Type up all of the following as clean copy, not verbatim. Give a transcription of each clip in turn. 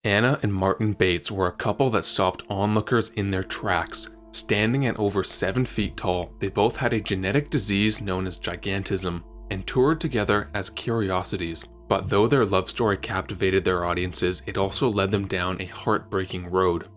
Anna and Martin Bates were a couple that stopped onlookers in their tracks. Standing at over 7 feet tall, they both had a genetic disease known as gigantism, and toured together as curiosities. But though their love story captivated their audiences, it also led them down a heartbreaking road.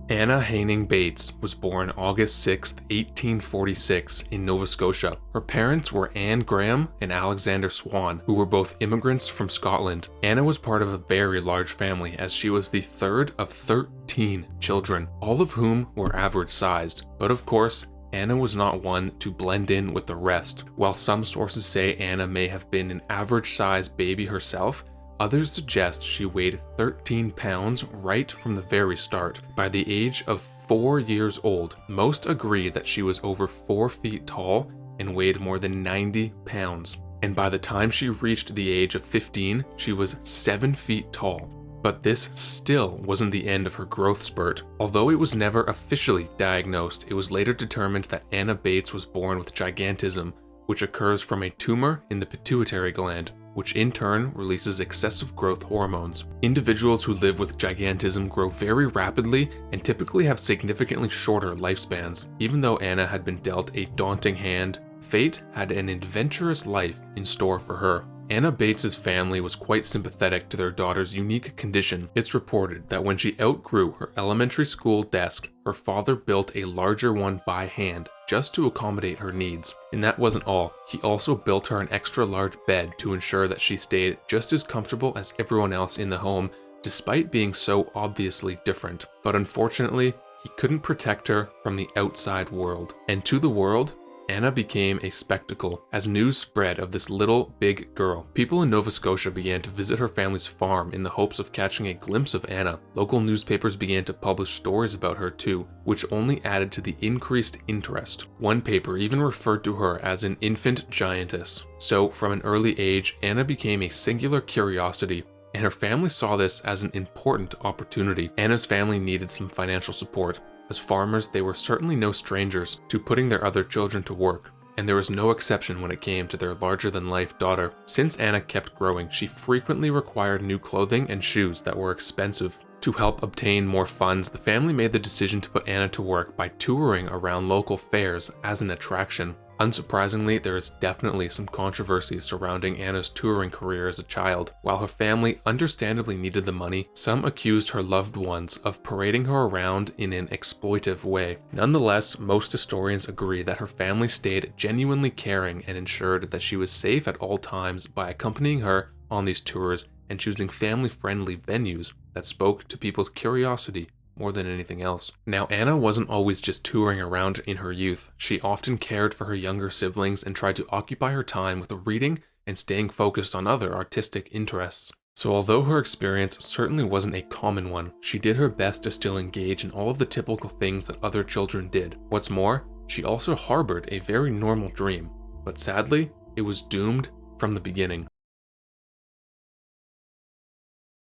Anna Haining Bates was born August 6, 1846 in Nova Scotia. Her parents were Anne Graham and Alexander Swan, who were both immigrants from Scotland. Anna was part of a very large family, as she was the third of 13 children, all of whom were average sized. But of course, Anna was not one to blend in with the rest. While some sources say Anna may have been an average-sized baby herself, others suggest she weighed 13 pounds right from the very start. By the age of 4 years old, most agree that she was over 4 feet tall and weighed more than 90 pounds. And by the time she reached the age of 15, she was 7 feet tall. But this still wasn't the end of her growth spurt. Although it was never officially diagnosed, it was later determined that Anna Bates was born with gigantism, which occurs from a tumor in the pituitary gland, which in turn releases excessive growth hormones. Individuals who live with gigantism grow very rapidly and typically have significantly shorter lifespans. Even though Anna had been dealt a daunting hand, fate had an adventurous life in store for her. Anna Bates's family was quite sympathetic to their daughter's unique condition. It's reported that when she outgrew her elementary school desk, her father built a larger one by hand just to accommodate her needs. And that wasn't all. He also built her an extra large bed to ensure that she stayed just as comfortable as everyone else in the home, despite being so obviously different. But unfortunately, he couldn't protect her from the outside world. And to the world, Anna became a spectacle. As news spread of this little big girl, people in Nova Scotia began to visit her family's farm in the hopes of catching a glimpse of Anna. Local newspapers began to publish stories about her too, which only added to the increased interest. One paper even referred to her as an infant giantess. So from an early age, Anna became a singular curiosity, and her family saw this as an important opportunity. Anna's family needed some financial support. As farmers, they were certainly no strangers to putting their other children to work, and there was no exception when it came to their larger-than-life daughter. Since Anna kept growing, she frequently required new clothing and shoes that were expensive. To help obtain more funds, the family made the decision to put Anna to work by touring around local fairs as an attraction. Unsurprisingly, there is definitely some controversy surrounding Anna's touring career as a child. While her family understandably needed the money, some accused her loved ones of parading her around in an exploitive way. Nonetheless, most historians agree that her family stayed genuinely caring and ensured that she was safe at all times by accompanying her on these tours and choosing family-friendly venues that spoke to people's curiosity more than anything else. Now, Anna wasn't always just touring around in her youth. She often cared for her younger siblings and tried to occupy her time with reading and staying focused on other artistic interests. So although her experience certainly wasn't a common one, she did her best to still engage in all of the typical things that other children did. What's more, she also harbored a very normal dream, but sadly, it was doomed from the beginning.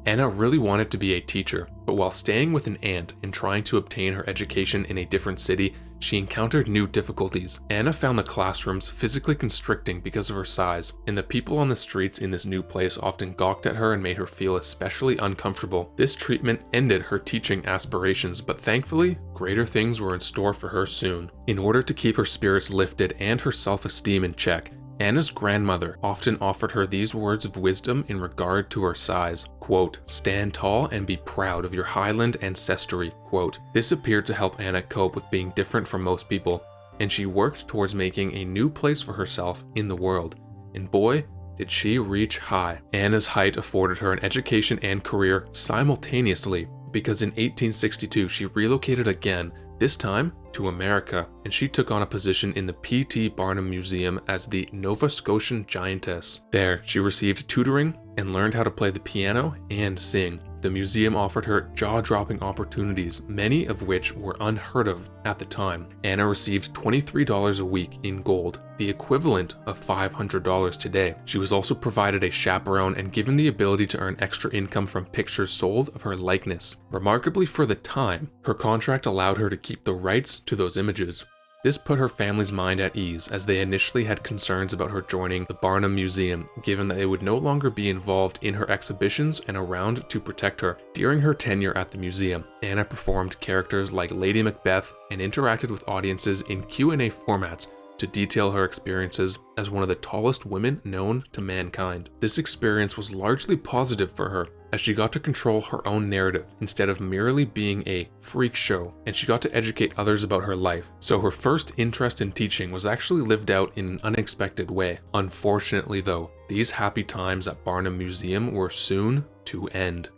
Anna really wanted to be a teacher, but while staying with an aunt and trying to obtain her education in a different city, she encountered new difficulties. Anna found the classrooms physically constricting because of her size, and the people on the streets in this new place often gawked at her and made her feel especially uncomfortable. This treatment ended her teaching aspirations, but thankfully, greater things were in store for her soon. In order to keep her spirits lifted and her self-esteem in check, Anna's grandmother often offered her these words of wisdom in regard to her size. Quote, "Stand tall and be proud of your Highland ancestry." Quote, this appeared to help Anna cope with being different from most people, and she worked towards making a new place for herself in the world. And boy, did she reach high. Anna's height afforded her an education and career simultaneously, because in 1862 she relocated again, this time to America, and she took on a position in the P.T. Barnum Museum as the Nova Scotian Giantess. There, she received tutoring and learned how to play the piano and sing. The museum offered her jaw-dropping opportunities, many of which were unheard of at the time. Anna received $23 a week in gold, the equivalent of $500 today. She was also provided a chaperone and given the ability to earn extra income from pictures sold of her likeness. Remarkably for the time, her contract allowed her to keep the rights to those images. This put her family's mind at ease, as they initially had concerns about her joining the Barnum Museum, given that they would no longer be involved in her exhibitions and around to protect her. During her tenure at the museum, Anna performed characters like Lady Macbeth and interacted with audiences in Q&A formats to detail her experiences as one of the tallest women known to mankind. This experience was largely positive for her, as she got to control her own narrative instead of merely being a freak show, and she got to educate others about her life. So her first interest in teaching was actually lived out in an unexpected way. Unfortunately though, these happy times at Barnum Museum were soon to end.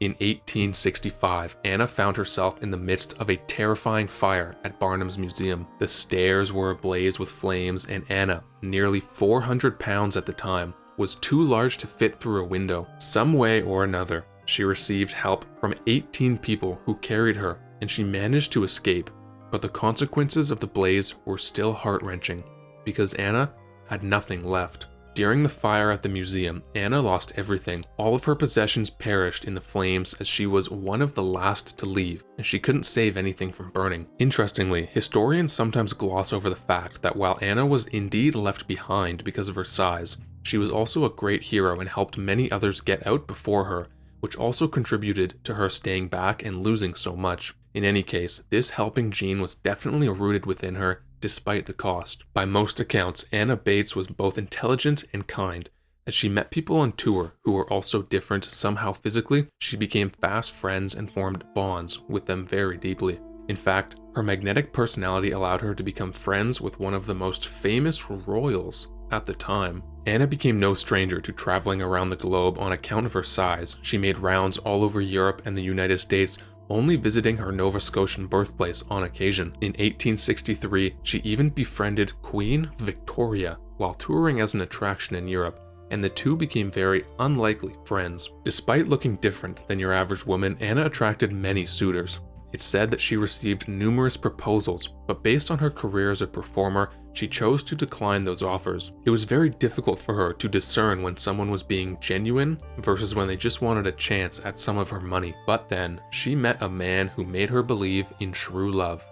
In 1865, Anna found herself in the midst of a terrifying fire at Barnum's museum. The stairs were ablaze with flames, and Anna, nearly 400 pounds at the time, was too large to fit through a window. Some way or another, she received help from 18 people who carried her, and she managed to escape. But the consequences of the blaze were still heart-wrenching, because Anna had nothing left. During the fire at the museum, Anna lost everything. All of her possessions perished in the flames, as she was one of the last to leave, and she couldn't save anything from burning. Interestingly, historians sometimes gloss over the fact that while Anna was indeed left behind because of her size, she was also a great hero and helped many others get out before her, which also contributed to her staying back and losing so much. In any case, this helping gene was definitely rooted within her, despite the cost. By most accounts, Anna Bates was both intelligent and kind. As she met people on tour who were also different somehow physically, she became fast friends and formed bonds with them very deeply. In fact, her magnetic personality allowed her to become friends with one of the most famous royals at the time. Anna became no stranger to traveling around the globe on account of her size. She made rounds all over Europe and the United States, only visiting her Nova Scotian birthplace on occasion. In 1863, she even befriended Queen Victoria while touring as an attraction in Europe, and the two became very unlikely friends. Despite looking different than your average woman, Anna attracted many suitors. It's said that she received numerous proposals, but based on her career as a performer, she chose to decline those offers. It was very difficult for her to discern when someone was being genuine versus when they just wanted a chance at some of her money. But then, she met a man who made her believe in true love.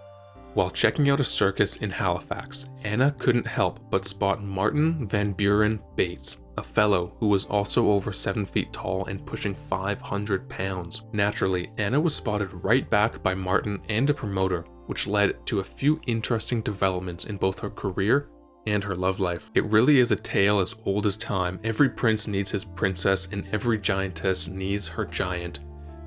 While checking out a circus in Halifax, Anna couldn't help but spot Martin Van Buren Bates, a fellow who was also over 7 feet tall and pushing 500 pounds. Naturally, Anna was spotted right back by Martin and a promoter, which led to a few interesting developments in both her career and her love life. It really is a tale as old as time. Every prince needs his princess, and every giantess needs her giant.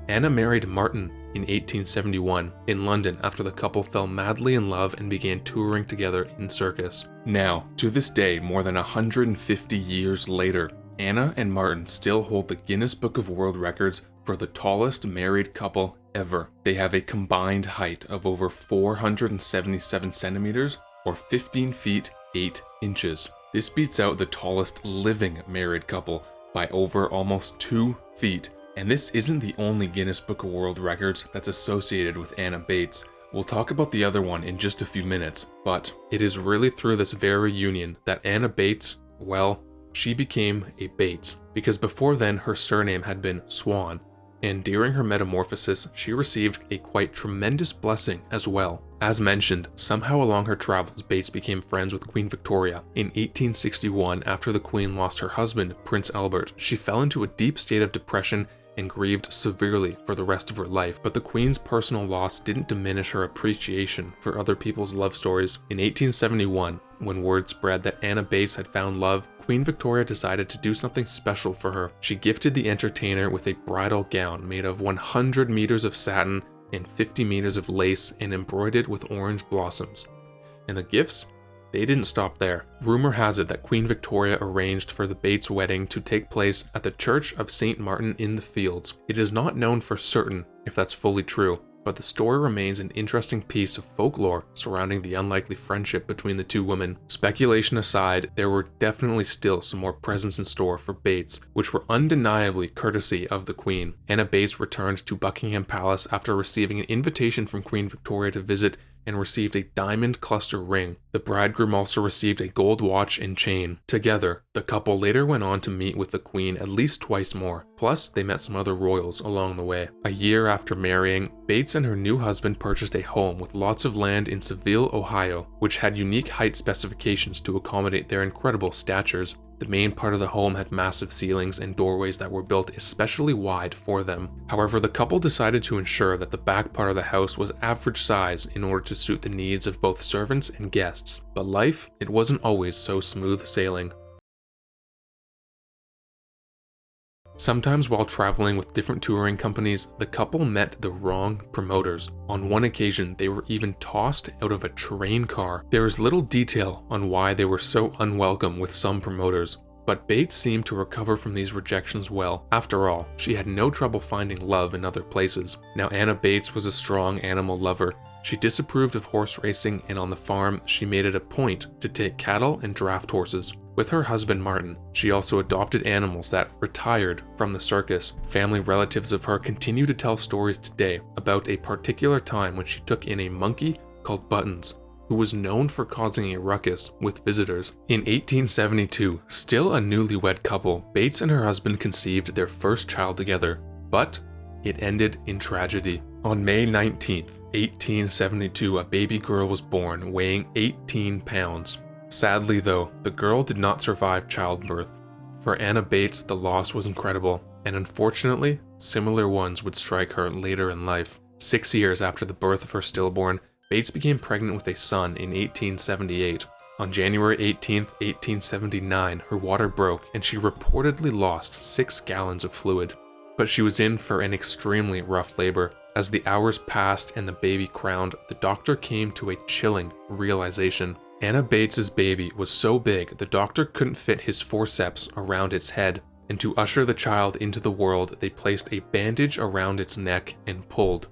Anna married Martin in 1871 in London after the couple fell madly in love and began touring together in circus. Now, to this day, more than 150 years later, Anna and Martin still hold the Guinness Book of World Records for the tallest married couple ever. They have a combined height of over 477 centimeters or 15 feet 8 inches. This beats out the tallest living married couple by over almost 2 feet. And this isn't the only Guinness Book of World Records that's associated with Anna Bates. We'll talk about the other one in just a few minutes, but it is really through this very union that Anna Bates, well, she became a Bates, because before then her surname had been Swan, and during her metamorphosis she received a quite tremendous blessing as well. As mentioned, somehow along her travels, Bates became friends with Queen Victoria. In 1861, after the Queen lost her husband, Prince Albert, she fell into a deep state of depression and grieved severely for the rest of her life. But the Queen's personal loss didn't diminish her appreciation for other people's love stories. In 1871, when word spread that Anna Bates had found love, Queen Victoria decided to do something special for her. She gifted the entertainer with a bridal gown made of 100 meters of satin and 50 meters of lace and embroidered with orange blossoms. And the gifts? They didn't stop there. Rumor has it that Queen Victoria arranged for the Bates wedding to take place at the Church of St. Martin in the Fields. It is not known for certain if that's fully true, but the story remains an interesting piece of folklore surrounding the unlikely friendship between the two women. Speculation aside, there were definitely still some more presents in store for Bates, which were undeniably courtesy of the Queen. Anna Bates returned to Buckingham Palace after receiving an invitation from Queen Victoria to visit and received a diamond cluster ring. The bridegroom also received a gold watch and chain. Together, the couple later went on to meet with the queen at least twice more. Plus, they met some other royals along the way. A year after marrying, Bates and her new husband purchased a home with lots of land in Seville, Ohio, which had unique height specifications to accommodate their incredible statures. The main part of the home had massive ceilings and doorways that were built especially wide for them. However, the couple decided to ensure that the back part of the house was average size in order to suit the needs of both servants and guests. But life, it wasn't always so smooth sailing. Sometimes while traveling with different touring companies, the couple met the wrong promoters. On one occasion, they were even tossed out of a train car. There is little detail on why they were so unwelcome with some promoters, but Bates seemed to recover from these rejections well. After all, she had no trouble finding love in other places. Now, Anna Bates was a strong animal lover. She disapproved of horse racing, and on the farm, she made it a point to take cattle and draft horses. With her husband Martin, she also adopted animals that retired from the circus. Family relatives of her continue to tell stories today about a particular time when she took in a monkey called Buttons, who was known for causing a ruckus with visitors. In 1872, still a newlywed couple, Bates and her husband conceived their first child together, but it ended in tragedy. On May 19th, 1872, a baby girl was born weighing 18 pounds. Sadly though, the girl did not survive childbirth. For Anna Bates, the loss was incredible, and unfortunately, similar ones would strike her later in life. 6 years after the birth of her stillborn, Bates became pregnant with a son in 1878. On January 18, 1879, her water broke and she reportedly lost 6 gallons of fluid. But she was in for an extremely rough labor. As the hours passed and the baby crowned, the doctor came to a chilling realization. Anna Bates's baby was so big the doctor couldn't fit his forceps around its head, and to usher the child into the world, they placed a bandage around its neck and pulled.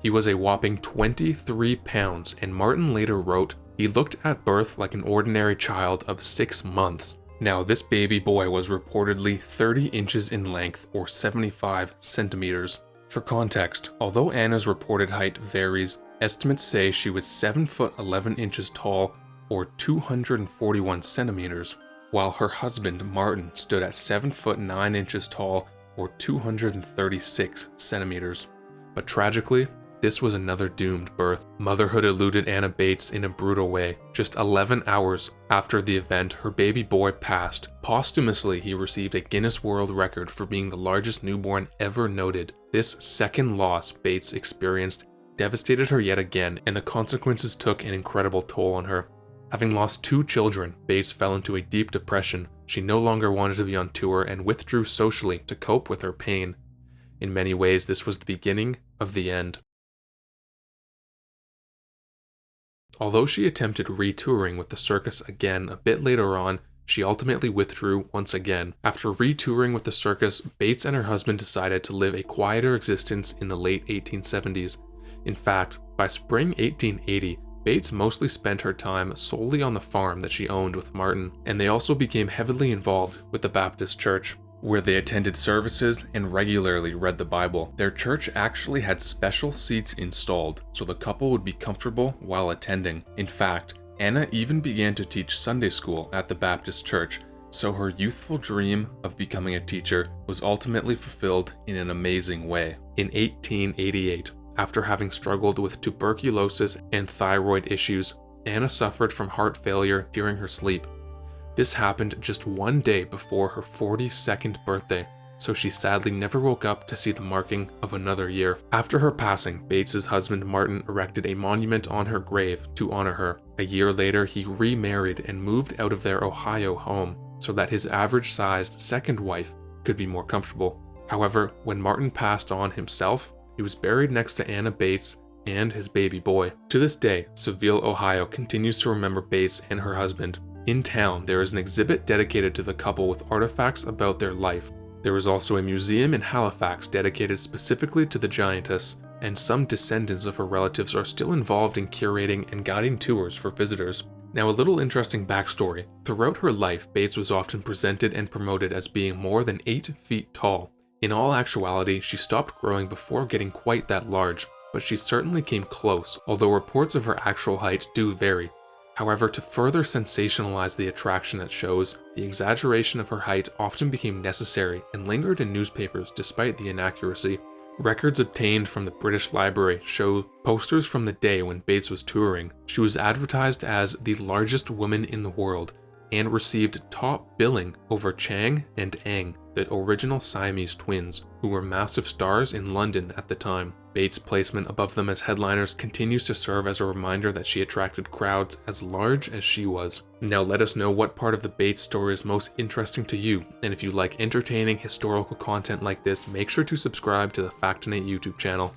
He was a whopping 23 pounds, and Martin later wrote, "He looked at birth like an ordinary child of 6 months." Now, this baby boy was reportedly 30 inches in length or 75 centimeters. For context, although Anna's reported height varies, estimates say she was 7 foot 11 inches tall or 241 centimeters, while her husband Martin stood at 7 foot 9 inches tall or 236 centimeters. But tragically, this was another doomed birth. Motherhood eluded Anna Bates in a brutal way. Just 11 hours after the event, her baby boy passed. Posthumously, he received a Guinness World Record for being the largest newborn ever noted. This second loss Bates experienced devastated her yet again, and the consequences took an incredible toll on her. Having lost 2 children, Bates fell into a deep depression. She no longer wanted to be on tour and withdrew socially to cope with her pain. In many ways, this was the beginning of the end. Although she attempted re-touring with the circus again a bit later on, she ultimately withdrew once again. After re-touring with the circus, Bates and her husband decided to live a quieter existence in the late 1870s. In fact, by spring 1880, Bates mostly spent her time solely on the farm that she owned with Martin, and they also became heavily involved with the Baptist church, where they attended services and regularly read the Bible. Their church actually had special seats installed so the couple would be comfortable while attending. In fact, Anna even began to teach Sunday school at the Baptist church, so her youthful dream of becoming a teacher was ultimately fulfilled in an amazing way. In 1888, after having struggled with tuberculosis and thyroid issues, Anna suffered from heart failure during her sleep. This happened just one day before her 42nd birthday, so she sadly never woke up to see the marking of another year. After her passing, Bates's husband Martin erected a monument on her grave to honor her. A year later, he remarried and moved out of their Ohio home so that his average-sized second wife could be more comfortable. However, when Martin passed on himself, he was buried next to Anna Bates and his baby boy. To this day, Seville, Ohio continues to remember Bates and her husband. In town, there is an exhibit dedicated to the couple with artifacts about their life. There is also a museum in Halifax dedicated specifically to the giantess, and some descendants of her relatives are still involved in curating and guiding tours for visitors. Now, a little interesting backstory. Throughout her life, Bates was often presented and promoted as being more than 8 feet tall. In all actuality, she stopped growing before getting quite that large. but she certainly came close, although reports of her actual height do vary. However, to further sensationalize the attraction at shows, the exaggeration of her height often became necessary and lingered in newspapers despite the inaccuracy. Records obtained from the British Library show posters from the day when Bates was touring. She was advertised as the largest woman in the world and received top billing over Chang and Eng, the original Siamese twins, who were massive stars in London at the time. Bates' placement above them as headliners continues to serve as a reminder that she attracted crowds as large as she was. Now let us know what part of the Bates story is most interesting to you, and if you like entertaining historical content like this, make sure to subscribe to the Factinate YouTube channel.